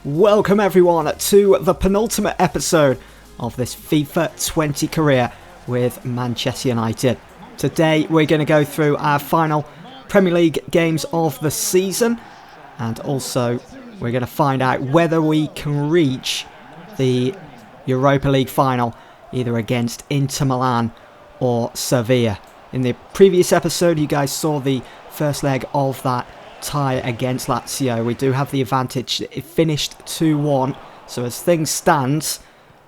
Welcome everyone to the penultimate episode of this FIFA 20 career with Manchester United. Today we're going to go through our final Premier League games of the season, and also we're going to find out whether we can reach the Europa League final either against Inter Milan or Sevilla. In the previous episode you guys saw the first leg of that tie against Lazio. We do have the advantage. It finished 2-1, so as things stand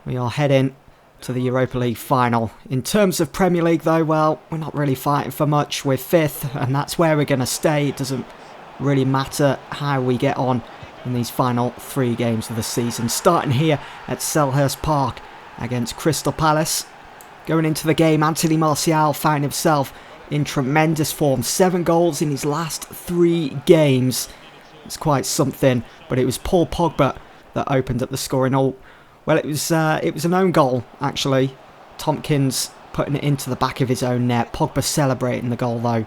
we are heading to the Europa League final. In terms of Premier League though, well, we're not really fighting for much. We're 5th and that's where we're going to stay. It doesn't really matter how we get on in these final 3 games of the season. Starting here at Selhurst Park against Crystal Palace. Going into the game, Anthony Martial found himself in tremendous form. 7 goals in his last 3 games. It's quite something, but it was Paul Pogba that opened up the scoring. Well, it was an own goal, actually. Tompkins putting it into the back of his own net. Pogba celebrating the goal, though,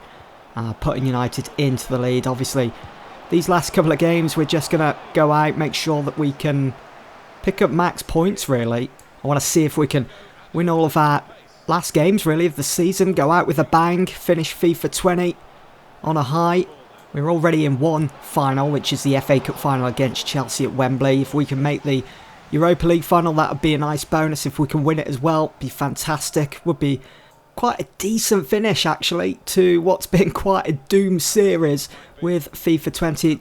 putting United into the lead. Obviously, these last couple of games, we're just going to go out, make sure that we can pick up max points, really. I want to see if we can win all of our last games, really, of the season. Go out with a bang, finish FIFA 20 on a high. We're already in one final, which is the FA Cup final against Chelsea at Wembley. If we can make the Europa League final, that would be a nice bonus. If we can win it as well, be fantastic. Would be quite a decent finish, actually, to what's been quite a doom series with FIFA 20.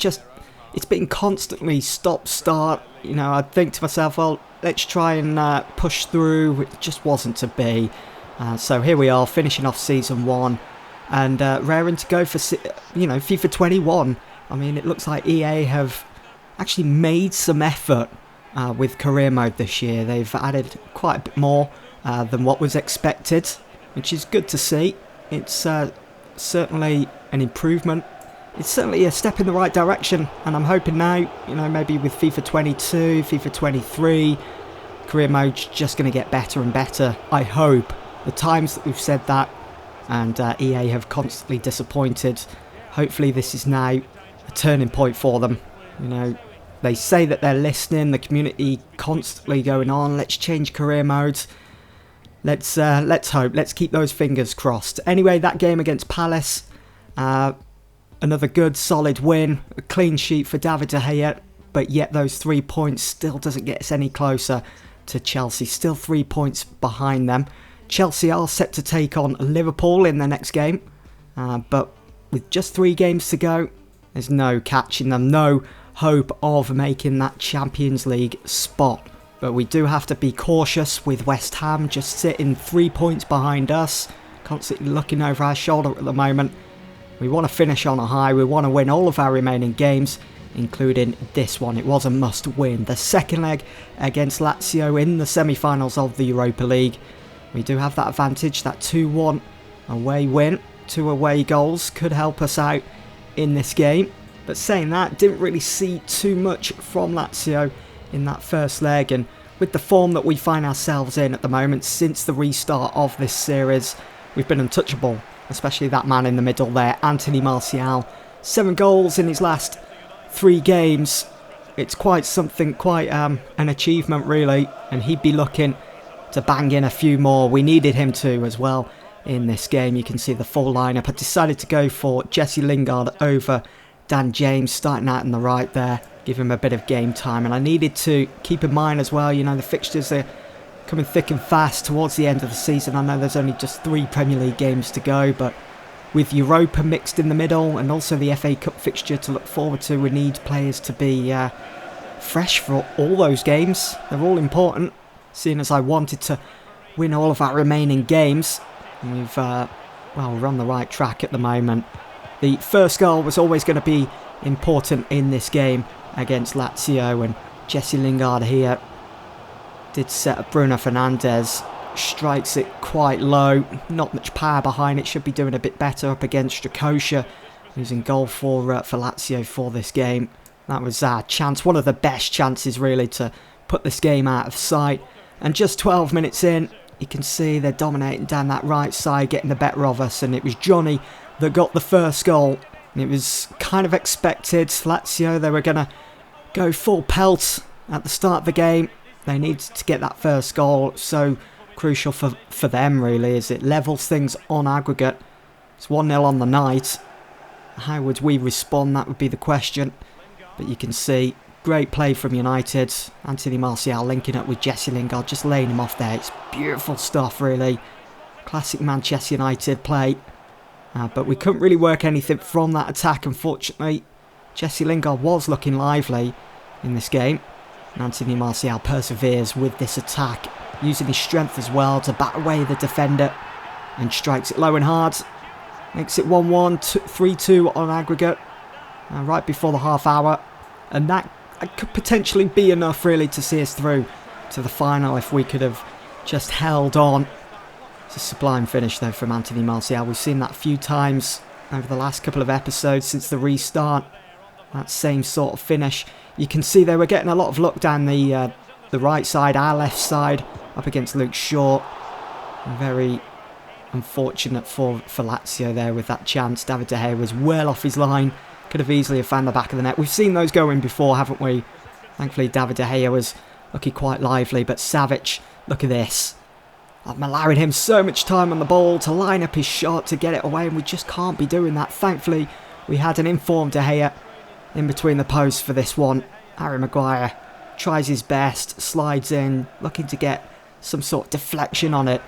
It's been constantly stop-start. You know, I think to myself, well, let's try and push through. It just wasn't to be. So here we are, finishing off Season 1 and raring to go for, FIFA 21. I mean, it looks like EA have actually made some effort with career mode this year. They've added quite a bit more than what was expected, which is good to see. It's certainly an improvement. It's certainly a step in the right direction, and I'm hoping now, maybe with FIFA 22, FIFA 23, career mode's just going to get better and better. I hope. The times that we've said that, and EA have constantly disappointed, hopefully this is now a turning point for them. They say that they're listening, the community constantly going on, let's change career modes. Let's hope, let's keep those fingers crossed. Anyway, that game against Palace, another good solid win, a clean sheet for David De Gea, but yet those 3 points still doesn't get us any closer to Chelsea, still 3 points behind them. Chelsea are set to take on Liverpool in their next game, but with just 3 games to go, there's no catching them, no hope of making that Champions League spot. But we do have to be cautious with West Ham just sitting 3 points behind us, constantly looking over our shoulder at the moment. We want to finish on a high, we want to win all of our remaining games, including this one. It was a must win. The second leg against Lazio in the semi-finals of the Europa League. We do have that advantage, that 2-1 away win. 2 away goals could help us out in this game. But saying that, didn't really see too much from Lazio in that first leg. And with the form that we find ourselves in at the moment since the restart of this series, we've been untouchable. Especially that man in the middle there, Anthony Martial. 7 goals in his last 3 games. It's quite something, quite an achievement really. And he'd be looking to bang in a few more. We needed him to as well in this game. You can see the full lineup. I decided to go for Jesse Lingard over Dan James, starting out in the right there, give him a bit of game time. And I needed to keep in mind as well, the fixtures are coming thick and fast towards the end of the season. I know there's only just 3 Premier League games to go, but with Europa mixed in the middle and also the FA Cup fixture to look forward to, we need players to be fresh for all those games. They're all important, seeing as I wanted to win all of our remaining games. And we're on the right track at the moment. The first goal was always going to be important in this game against Lazio, and Jesse Lingard here did set up Bruno Fernandes, strikes it quite low, not much power behind it, should be doing a bit better up against Strakosha, who's in goal for Lazio for this game. That was our chance, one of the best chances really to put this game out of sight. And just 12 minutes in, you can see they're dominating down that right side, getting the better of us, and it was Johnny that got the first goal. And it was kind of expected. Lazio, they were going to go full pelt at the start of the game. They need to get that first goal. So crucial for them, really, as it levels things on aggregate. It's 1-0 on the night. How would we respond? That would be the question. But you can see, great play from United. Anthony Martial linking up with Jesse Lingard, just laying him off there. It's beautiful stuff, really. Classic Manchester United play. But we couldn't really work anything from that attack, unfortunately. Jesse Lingard was looking lively in this game. And Anthony Martial perseveres with this attack, using his strength as well to bat away the defender. And strikes it low and hard. Makes it 1-1, 3-2 on aggregate. Right before the half hour. And that could potentially be enough, really, to see us through to the final if we could have just held on. It's a sublime finish, though, from Anthony Martial. We've seen that a few times over the last couple of episodes since the restart. That same sort of finish. You can see they were getting a lot of luck down the right side, our left side, up against Luke Shaw. Very unfortunate for Lazio there with that chance. David De Gea was well off his line. Could have easily found the back of the net. We've seen those going before, haven't we? Thankfully, David De Gea was looking quite lively. But Savic, look at this. I'm allowing him so much time on the ball to line up his shot, to get it away, and we just can't be doing that. Thankfully, we had an informed De Gea in between the posts for this one. Harry Maguire tries his best, slides in, looking to get some sort of deflection on it.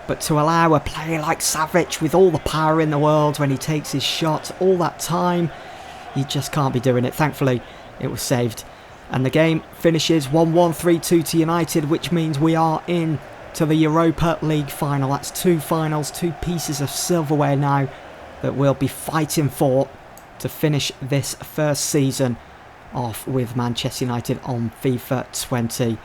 But to allow a player like Savic, with all the power in the world when he takes his shot, all that time, you just can't be doing it. Thankfully, it was saved. And the game finishes 1-1, 3-2 to United, which means we are in to the Europa League final. That's two finals, two pieces of silverware now that we'll be fighting for to finish this first season off with Manchester United on FIFA 20.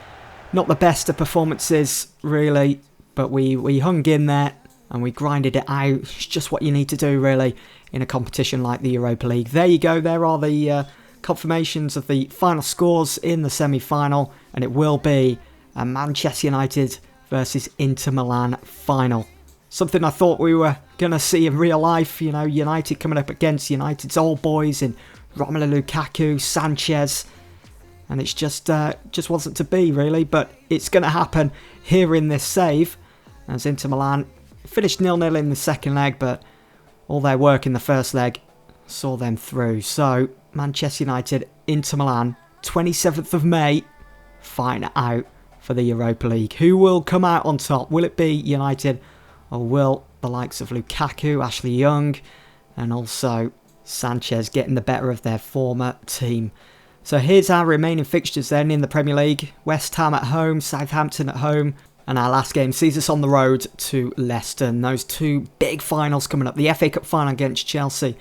Not the best of performances, really, but we hung in there and we grinded it out. It's just what you need to do, really, in a competition like the Europa League. There you go. There are the confirmations of the final scores in the semi-final, and it will be a Manchester United versus Inter Milan final. Something I thought we were going to see in real life, you know, United coming up against United's old boys in Romelu Lukaku, Sanchez, and it's just wasn't to be, really, but it's going to happen here in this save, as Inter Milan finished 0-0 in the second leg, but all their work in the first leg saw them through. So, Manchester United, Inter Milan, 27th of May, fighting it out for the Europa League. Who will come out on top? Will it be United, or will the likes of Lukaku, Ashley Young, and also Sanchez getting the better of their former team? So here's our remaining fixtures then in the Premier League. West Ham at home, Southampton at home, and our last game sees us on the road to Leicester. And those two big finals coming up, the FA Cup final against Chelsea,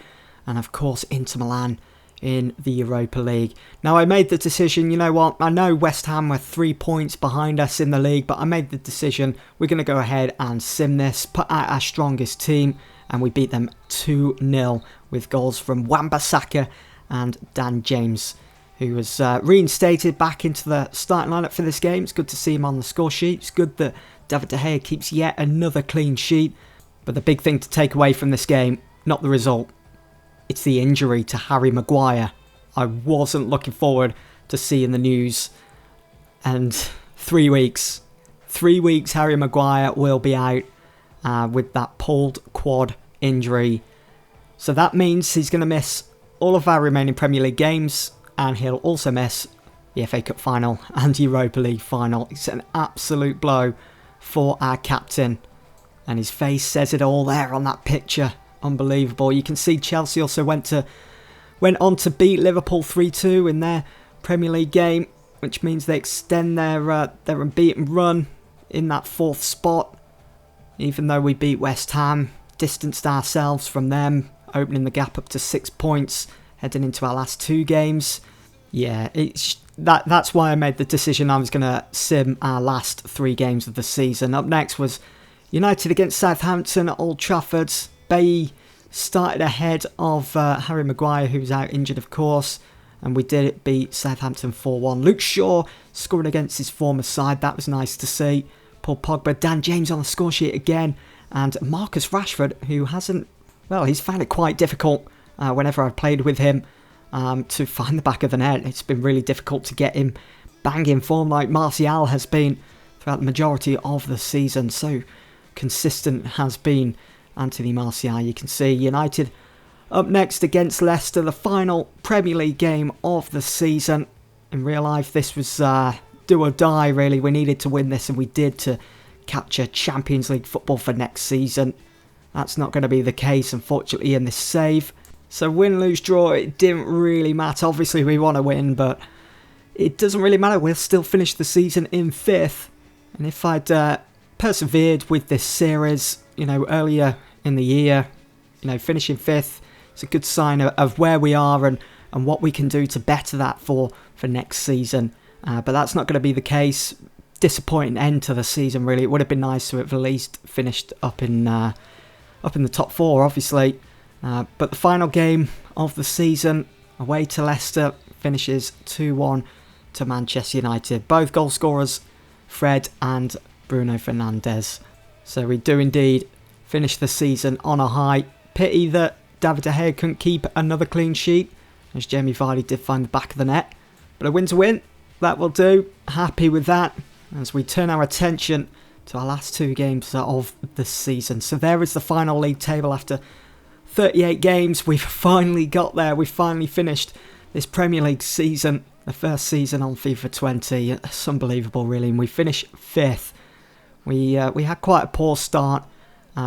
and of course Inter Milan in the Europa League. Now, I made the decision, you know what, I know West Ham were 3 points behind us in the league, but I made the decision, we're going to go ahead and sim this, put out our strongest team, and we beat them 2-0 with goals from Wan-Bissaka and Dan James, who was reinstated back into the starting lineup for this game. It's good to see him on the score sheet. It's good that David De Gea keeps yet another clean sheet. But the big thing to take away from this game, not the result, it's the injury to Harry Maguire. I wasn't looking forward to seeing the news. And 3 weeks. 3 weeks Harry Maguire will be out with that pulled quad injury. So that means he's going to miss all of our remaining Premier League games. And he'll also miss the FA Cup final and Europa League final. It's an absolute blow for our captain. And his face says it all there on that picture. Unbelievable. You can see Chelsea also went on to beat Liverpool 3-2 in their Premier League game, which means they extend their unbeaten run in that 4th spot. Even though we beat West Ham, distanced ourselves from them, opening the gap up to 6 points, heading into our last 2 games. Yeah, that's why I made the decision I was going to sim our last 3 games of the season. Up next was United against Southampton at Old Trafford. Bailly started ahead of Harry Maguire, who was out injured, of course, and we did beat Southampton 4-1. Luke Shaw scoring against his former side. That was nice to see. Paul Pogba, Dan James on the score sheet again, and Marcus Rashford, who he's found it quite difficult whenever I've played with him to find the back of the net. It's been really difficult to get him banging form like Martial has been throughout the majority of the season. So consistent has been Anthony Martial. You can see United up next against Leicester, the final Premier League game of the season. In real life, this was do or die, really. We needed to win this, and we did, to capture Champions League football for next season. That's not going to be the case, unfortunately, in this save. So win, lose, draw, it didn't really matter. Obviously, we want to win, but it doesn't really matter. We'll still finish the season in 5th. And if I'd persevered with this series, earlier in the year, finishing 5th, it's a good sign of where we are and what we can do to better that for next season. But that's not going to be the case. Disappointing end to the season, really. It would have been nice to have at least finished up in the top 4, obviously. But the final game of the season, away to Leicester, finishes 2-1 to Manchester United. Both goal scorers, Fred and Bruno Fernandes. So we do indeed finish the season on a high. Pity that David De Gea couldn't keep another clean sheet, as Jamie Vardy did find the back of the net. But a win's a win. That will do. Happy with that as we turn our attention to our last 2 games of the season. So there is the final league table after 38 games. We've finally got there. We've finally finished this Premier League season, the first season on FIFA 20. It's unbelievable, really. And we finish 5th. We had quite a poor start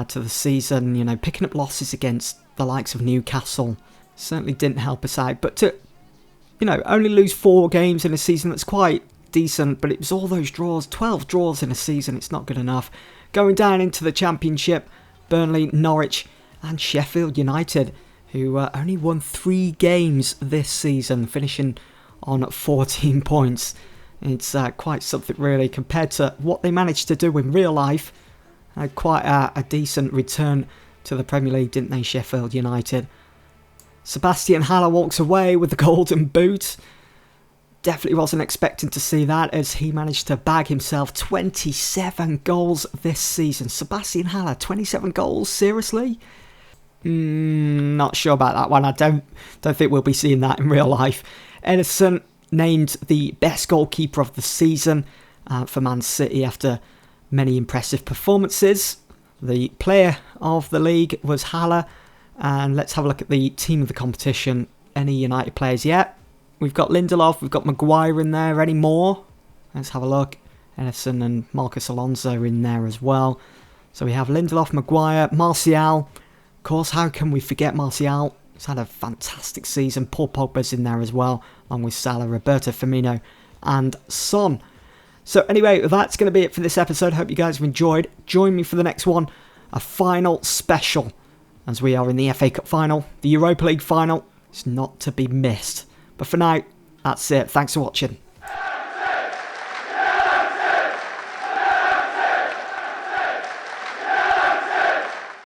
to the season. Picking up losses against the likes of Newcastle certainly didn't help us out. But to only lose 4 games in a season, that's quite decent. But it was all those draws, 12 draws in a season. It's not good enough. Going down into the Championship, Burnley, Norwich and Sheffield United, who only won 3 games this season, finishing on 14 points. It's quite something, really, compared to what they managed to do in real life. Had quite a decent return to the Premier League, didn't they, Sheffield United? Sebastian Haller walks away with the golden boot. Definitely wasn't expecting to see that, as he managed to bag himself 27 goals this season. Sebastian Haller, 27 goals? Seriously? Not sure about that one. I don't think we'll be seeing that in real life. Ederson named the best goalkeeper of the season for Man City after many impressive performances. The player of the league was Haller. And let's have a look at the team of the competition. Any United players yet? We've got Lindelof, we've got Maguire in there. Any more? Let's have a look. Ederson and Marcus Alonso in there as well. So we have Lindelof, Maguire, Martial. Of course, how can we forget Martial? He's had a fantastic season. Paul Pogba's in there as well, along with Salah, Roberto Firmino and Son. So anyway, that's going to be it for this episode. Hope you guys have enjoyed. Join me for the next one, a final special, as we are in the FA Cup final, the Europa League final. It's not to be missed. But for now, that's it. Thanks for watching.